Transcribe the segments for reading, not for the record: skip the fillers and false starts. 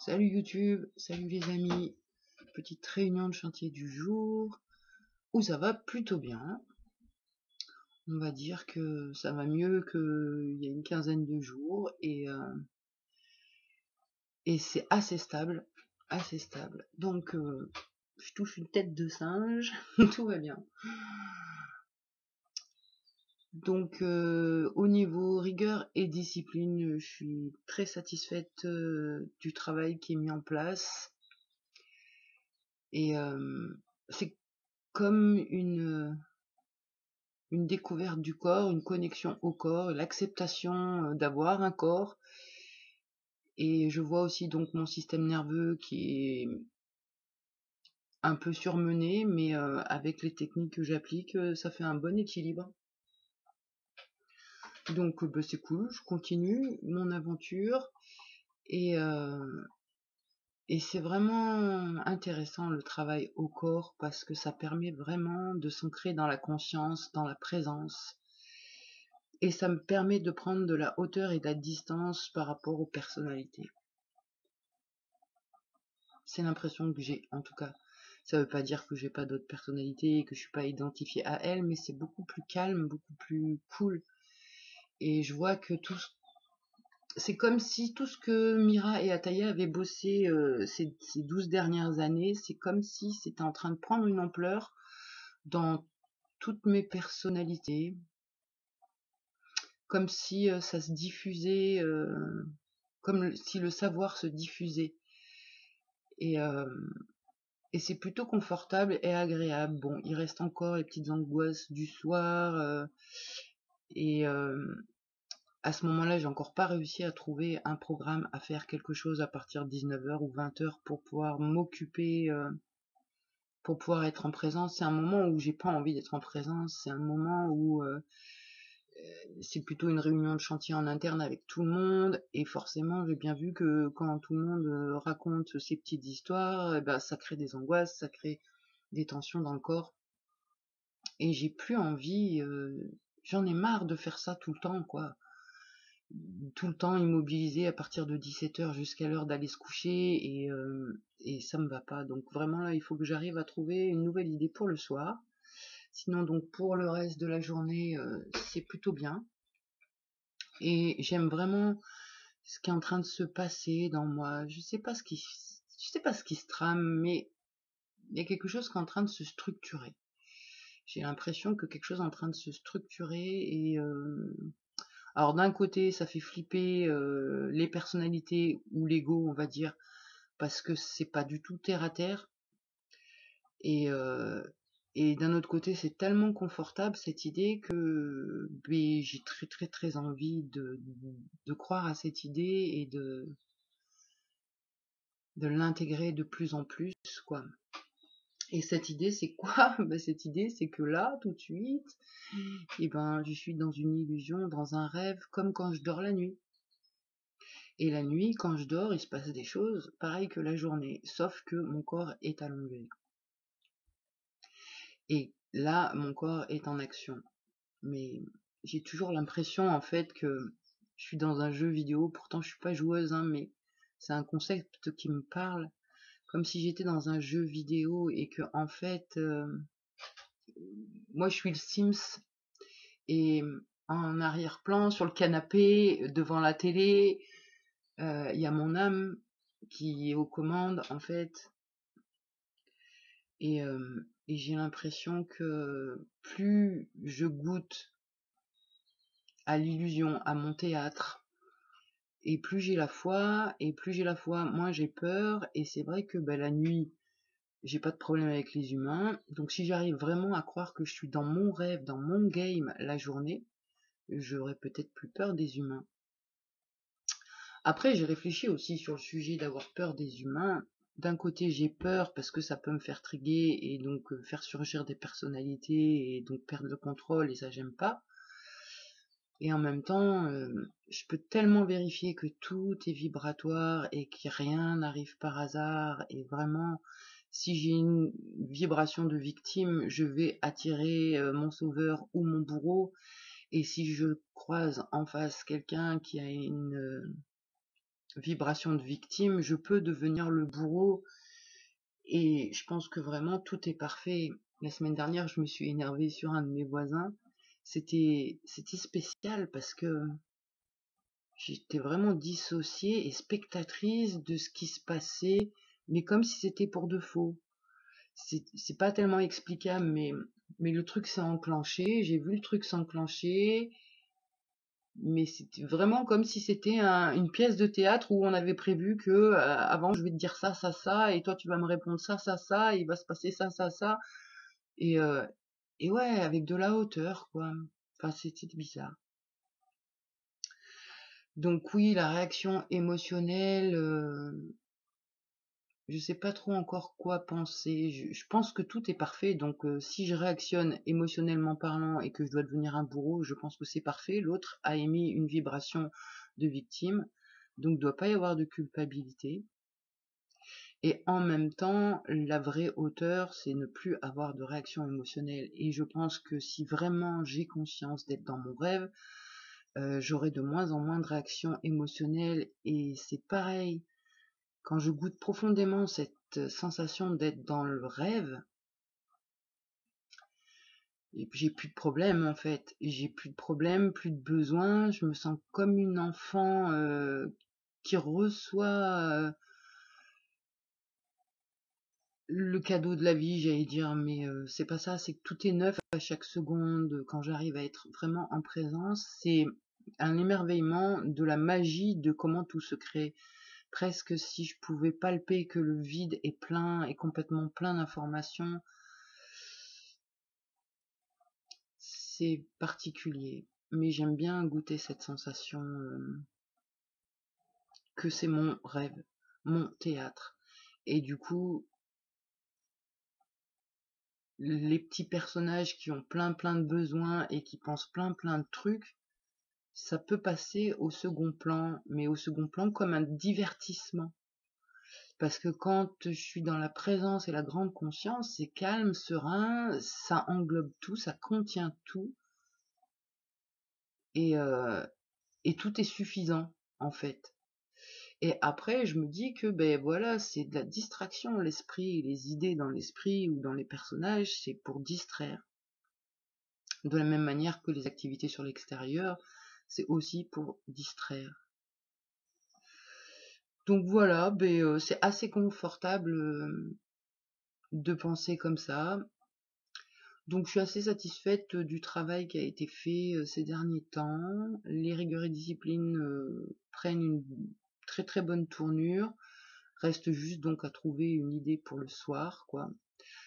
Salut YouTube, salut les amis, petite réunion de chantier du jour, où ça va plutôt bien. On va dire que ça va mieux qu'il y a une quinzaine de jours et c'est assez stable, assez stable. Donc je touche une tête de singe, tout va bien. Donc au niveau rigueur et discipline, je suis très satisfaite du travail qui est mis en place. Et c'est comme une découverte du corps, une connexion au corps, l'acceptation d'avoir un corps. Et je vois aussi donc mon système nerveux qui est un peu surmené, mais avec les techniques que j'applique, ça fait un bon équilibre. Donc bah, c'est cool, je continue mon aventure et, euh, et c'est vraiment intéressant le travail au corps parce que ça permet vraiment de s'ancrer dans la conscience, dans la présence. Et ça me permet de prendre de la hauteur et de la distance par rapport aux personnalités. C'est l'impression que j'ai, en tout cas. Ça veut pas dire que j'ai pas d'autres personnalités et que je suis pas identifiée à elles, mais c'est beaucoup plus calme, beaucoup plus cool. Et je vois que c'est comme si tout ce que Mira et Ataya avaient bossé ces 12 dernières années, c'est comme si c'était en train de prendre une ampleur dans toutes mes personnalités, comme si ça se diffusait, comme si le savoir se diffusait. Et, euh, et c'est plutôt confortable et agréable. Bon, il reste encore les petites angoisses du soir. Et à ce moment-là, j'ai encore pas réussi à trouver un programme à faire quelque chose à partir de 19h ou 20h pour pouvoir m'occuper, pour pouvoir être en présence. C'est un moment où j'ai pas envie d'être en présence. C'est un moment où c'est plutôt une réunion de chantier en interne avec tout le monde. Et forcément, j'ai bien vu que quand tout le monde raconte ses petites histoires, ben, ça crée des angoisses, ça crée des tensions dans le corps. Et j'ai plus envie, j'en ai marre de faire ça tout le temps, quoi. Tout le temps immobilisé à partir de 17h jusqu'à l'heure d'aller se coucher et ça me va pas. Donc vraiment là, il faut que j'arrive à trouver une nouvelle idée pour le soir. Sinon donc pour le reste de la journée, c'est plutôt bien. Et j'aime vraiment ce qui est en train de se passer dans moi. Je sais pas ce qui se trame, mais il y a quelque chose qui est en train de se structurer. J'ai l'impression que quelque chose est en train de se structurer et alors d'un côté ça fait flipper les personnalités ou l'ego on va dire parce que c'est pas du tout terre à terre et et d'un autre côté c'est tellement confortable cette idée que ben, j'ai très très très envie de croire à cette idée et de l'intégrer de plus en plus quoi. Et cette idée, c'est quoi? Ben, cette idée, c'est que là, tout de suite, eh ben, je suis dans une illusion, dans un rêve, comme quand je dors la nuit. Et la nuit, quand je dors, il se passe des choses pareilles que la journée, sauf que mon corps est allongé. Et là, mon corps est en action. Mais j'ai toujours l'impression, en fait, que je suis dans un jeu vidéo. Pourtant, je suis pas joueuse, hein, mais c'est un concept qui me parle. Comme si j'étais dans un jeu vidéo et que, en fait, moi, je suis le Sims et en arrière-plan, sur le canapé, devant la télé, il y a mon âme qui est aux commandes, en fait. Et j'ai l'impression que plus je goûte à l'illusion, à mon théâtre, et plus j'ai la foi, moins j'ai peur. Et c'est vrai que bah, la nuit, j'ai pas de problème avec les humains. Donc si j'arrive vraiment à croire que je suis dans mon rêve, dans mon game la journée, j'aurais peut-être plus peur des humains. Après, j'ai réfléchi aussi sur le sujet d'avoir peur des humains. D'un côté, j'ai peur parce que ça peut me faire triguer et donc faire surgir des personnalités et donc perdre le contrôle et ça j'aime pas. Et en même temps, je peux tellement vérifier que tout est vibratoire et que rien n'arrive par hasard et vraiment, si j'ai une vibration de victime, je vais attirer mon sauveur ou mon bourreau. Et si je croise en face quelqu'un qui a vibration de victime, je peux devenir le bourreau. Et je pense que vraiment tout est parfait. La semaine dernière, je me suis énervée sur un de mes voisins. C'était spécial parce que j'étais vraiment dissociée et spectatrice de ce qui se passait, mais comme si c'était pour de faux. C'est pas tellement explicable, mais le truc s'est enclenché, j'ai vu le truc s'enclencher, mais c'était vraiment comme si c'était une pièce de théâtre où on avait prévu que avant je vais te dire ça, ça, ça, et toi tu vas me répondre ça, ça, ça, et il va se passer ça, ça, ça, et, euh, et ouais, avec de la hauteur, quoi. Enfin, c'était bizarre. Donc oui, la réaction émotionnelle, je sais pas trop encore quoi penser. Je pense que tout est parfait, donc si je réactionne émotionnellement parlant et que je dois devenir un bourreau, je pense que c'est parfait. L'autre a émis une vibration de victime, donc il ne doit pas y avoir de culpabilité. Et en même temps, la vraie hauteur, c'est ne plus avoir de réaction émotionnelle. Et je pense que si vraiment j'ai conscience d'être dans mon rêve, j'aurai de moins en moins de réactions émotionnelles. Et c'est pareil, quand je goûte profondément cette sensation d'être dans le rêve, j'ai plus de problème en fait. J'ai plus de problème, plus de besoin. Je me sens comme une enfant qui reçoit le cadeau de la vie, j'allais dire, mais c'est pas ça. C'est que tout est neuf à chaque seconde. Quand j'arrive à être vraiment en présence, c'est un émerveillement de la magie de comment tout se crée. Presque si je pouvais palper que le vide est plein, est complètement plein d'informations, c'est particulier. Mais j'aime bien goûter cette sensation que c'est mon rêve, mon théâtre. Et du coup, les petits personnages qui ont plein de besoins et qui pensent plein de trucs, ça peut passer au second plan, mais au second plan comme un divertissement. Parce que quand je suis dans la présence et la grande conscience, c'est calme, serein, ça englobe tout, ça contient tout, et, euh, et tout est suffisant, en fait. Et après, je me dis que, ben voilà, c'est de la distraction, l'esprit, les idées dans l'esprit ou dans les personnages, c'est pour distraire. De la même manière que les activités sur l'extérieur, c'est aussi pour distraire. Donc voilà, c'est assez confortable de penser comme ça. Donc je suis assez satisfaite du travail qui a été fait ces derniers temps. Les rigueurs et disciplines prennent une très bonne tournure. Reste juste donc à trouver une idée pour le soir, quoi.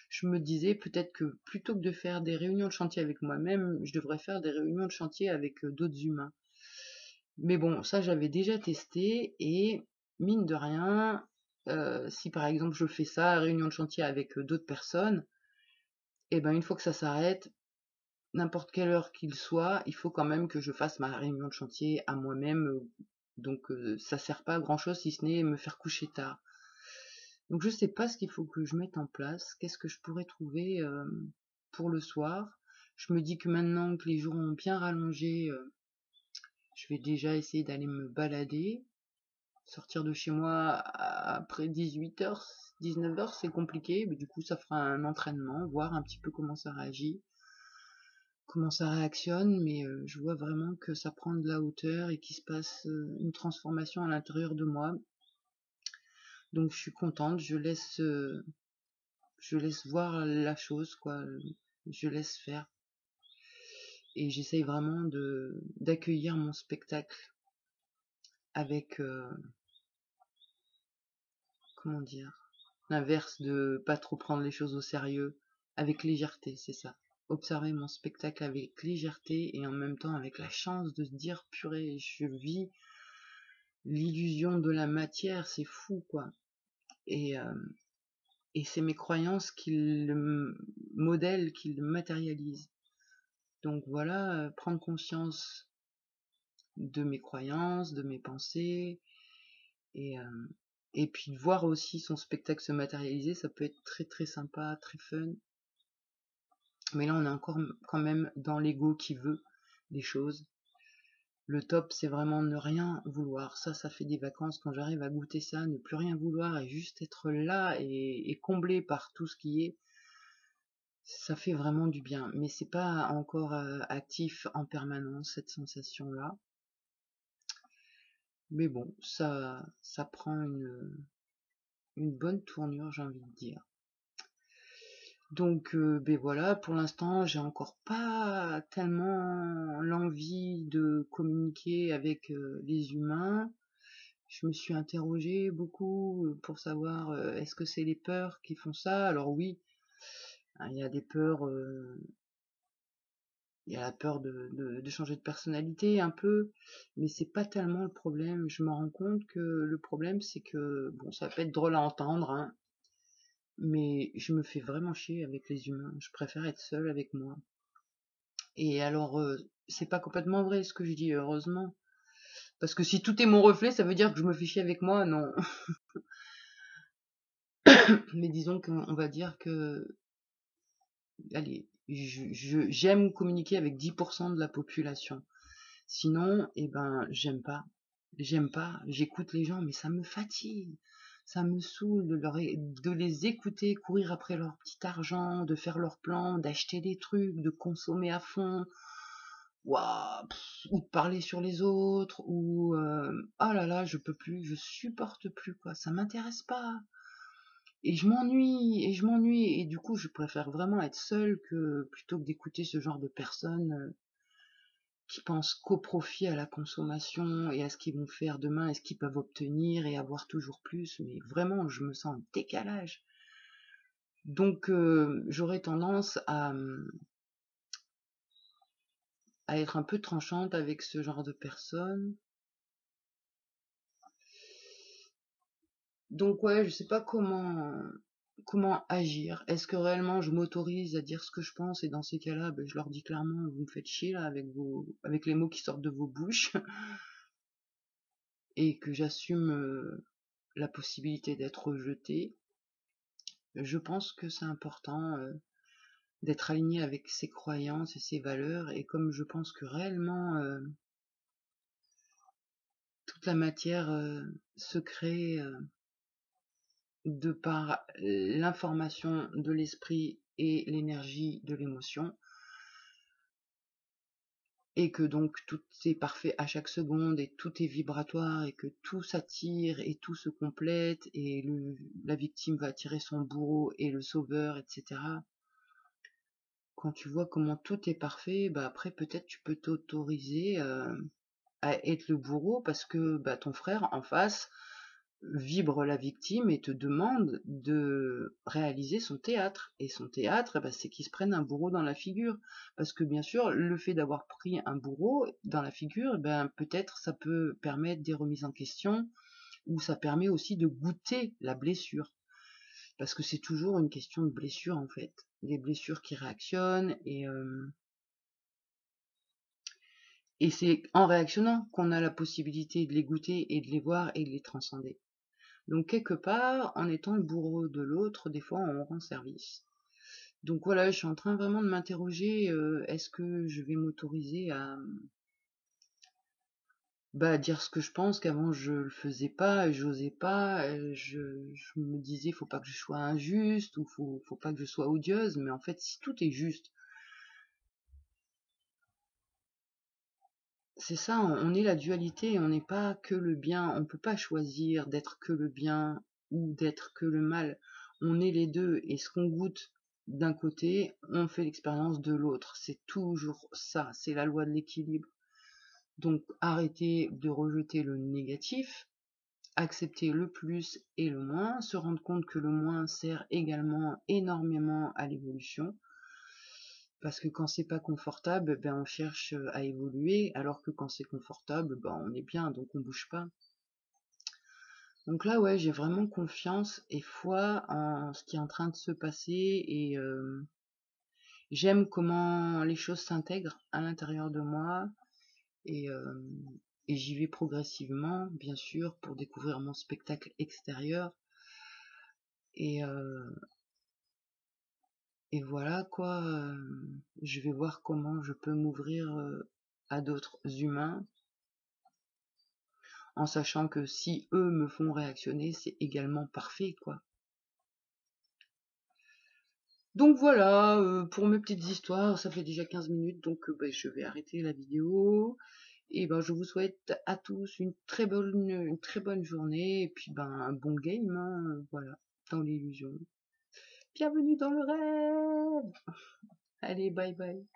Je me disais peut-être que plutôt que de faire des réunions de chantier avec moi-même, je devrais faire des réunions de chantier avec d'autres humains. Mais bon, ça j'avais déjà testé et mine de rien, si par exemple je fais ça, réunion de chantier avec d'autres personnes, et ben une fois que ça s'arrête, n'importe quelle heure qu'il soit, il faut quand même que je fasse ma réunion de chantier à moi-même, donc ça sert pas à grand chose si ce n'est me faire coucher tard. Donc je sais pas ce qu'il faut que je mette en place, qu'est-ce que je pourrais trouver pour le soir. Je me dis que maintenant que les jours ont bien rallongé, je vais déjà essayer d'aller me balader. Sortir de chez moi après 18h, 19h, c'est compliqué, mais du coup ça fera un entraînement, voir un petit peu comment ça réagit, comment ça réactionne, mais je vois vraiment que ça prend de la hauteur et qu'il se passe une transformation à l'intérieur de moi. Donc je suis contente, je laisse voir la chose, quoi, je laisse faire. Et j'essaye vraiment d'accueillir mon spectacle avec, comment dire, l'inverse de pas trop prendre les choses au sérieux, avec légèreté, c'est ça. Observer mon spectacle avec légèreté et en même temps avec la chance de se dire purée, je vis l'illusion de la matière, c'est fou quoi. Et, euh, et c'est mes croyances qui le modèlent, qui le matérialisent. Donc voilà, prendre conscience de mes croyances, de mes pensées, et, euh, et puis de voir aussi son spectacle se matérialiser, ça peut être très sympa, très fun. Mais là, on est encore quand même dans l'ego qui veut les choses. Le top, c'est vraiment ne rien vouloir. Ça fait des vacances quand j'arrive à goûter ça, ne plus rien vouloir et juste être là et comblé par tout ce qui est. Ça fait vraiment du bien. Mais c'est pas encore actif en permanence, cette sensation-là. Mais bon, ça prend une bonne tournure, j'ai envie de dire. Donc, ben voilà, pour l'instant, j'ai encore pas tellement l'envie de communiquer avec les humains. Je me suis interrogée beaucoup pour savoir est-ce que c'est les peurs qui font ça. Alors oui, hein, il y a des peurs, il y a la peur de changer de personnalité un peu, mais c'est pas tellement le problème. Je me rends compte que le problème, c'est que, bon, ça va pas être drôle à entendre, hein, mais je me fais vraiment chier avec les humains. Je préfère être seule avec moi. Et alors, c'est pas complètement vrai ce que je dis, heureusement. Parce que si tout est mon reflet, ça veut dire que je me fais chier avec moi, non. Mais disons qu'on va dire que, allez, j'aime communiquer avec 10% de la population. Sinon, eh ben, j'aime pas. J'aime pas. J'écoute les gens, mais ça me fatigue. Ça me saoule de les écouter courir après leur petit argent, de faire leurs plans, d'acheter des trucs, de consommer à fond, ouah, ou de parler sur les autres, ou oh là là, je peux plus, je supporte plus quoi, ça m'intéresse pas. Et je m'ennuie, et du coup, je préfère vraiment être seule que plutôt que d'écouter ce genre de personnes qui pensent qu'au profit, à la consommation et à ce qu'ils vont faire demain et ce qu'ils peuvent obtenir et avoir toujours plus. Mais vraiment, je me sens en décalage. Donc, j'aurais tendance à être un peu tranchante avec ce genre de personnes. Donc ouais, je sais pas comment agir. Est-ce que réellement je m'autorise à dire ce que je pense et dans ces cas-là, ben, je leur dis clairement, vous me faites chier là avec les mots qui sortent de vos bouches et que j'assume la possibilité d'être rejetée. Je pense que c'est important d'être aligné avec ses croyances et ses valeurs, et comme je pense que réellement toute la matière se crée de par l'information de l'esprit et l'énergie de l'émotion, et que donc tout est parfait à chaque seconde et tout est vibratoire et que tout s'attire et tout se complète et la victime va attirer son bourreau et le sauveur, etc. Quand tu vois comment tout est parfait, bah après peut-être tu peux t'autoriser à être le bourreau parce que bah, ton frère en face vibre la victime et te demande de réaliser son théâtre. Et son théâtre, bah, c'est qu'il se prenne un bourreau dans la figure. Parce que bien sûr, le fait d'avoir pris un bourreau dans la figure, ben, peut-être ça peut permettre des remises en question, ou ça permet aussi de goûter la blessure. Parce que c'est toujours une question de blessure en fait. Des blessures qui réactionnent, et c'est en réactionnant qu'on a la possibilité de les goûter et de les voir et de les transcender. Donc quelque part, en étant le bourreau de l'autre, des fois on rend service. Donc voilà, je suis en train vraiment de m'interroger, est-ce que je vais m'autoriser à bah, dire ce que je pense, qu'avant je le faisais pas, j'osais pas, je me disais faut pas que je sois injuste, ou faut pas que je sois odieuse, mais en fait si tout est juste, c'est ça, on est la dualité, on n'est pas que le bien, on peut pas choisir d'être que le bien ou d'être que le mal. On est les deux, et ce qu'on goûte d'un côté, on fait l'expérience de l'autre. C'est toujours ça, c'est la loi de l'équilibre. Donc arrêtez de rejeter le négatif, accepter le plus et le moins, se rendre compte que le moins sert également énormément à l'évolution. Parce que quand c'est pas confortable, ben on cherche à évoluer, alors que quand c'est confortable, ben on est bien, donc on bouge pas. Donc là, ouais, j'ai vraiment confiance et foi en ce qui est en train de se passer, et j'aime comment les choses s'intègrent à l'intérieur de moi, et, euh, et j'y vais progressivement, bien sûr, pour découvrir mon spectacle extérieur. Et, euh, et voilà quoi, je vais voir comment je peux m'ouvrir à d'autres humains, en sachant que si eux me font réactionner, c'est également parfait, quoi. Donc voilà, pour mes petites histoires, ça fait déjà 15 minutes, donc je vais arrêter la vidéo. Et ben je vous souhaite à tous une très bonne journée, et puis ben un bon game, hein, voilà, dans l'illusion. Bienvenue dans le rêve. Allez, bye bye.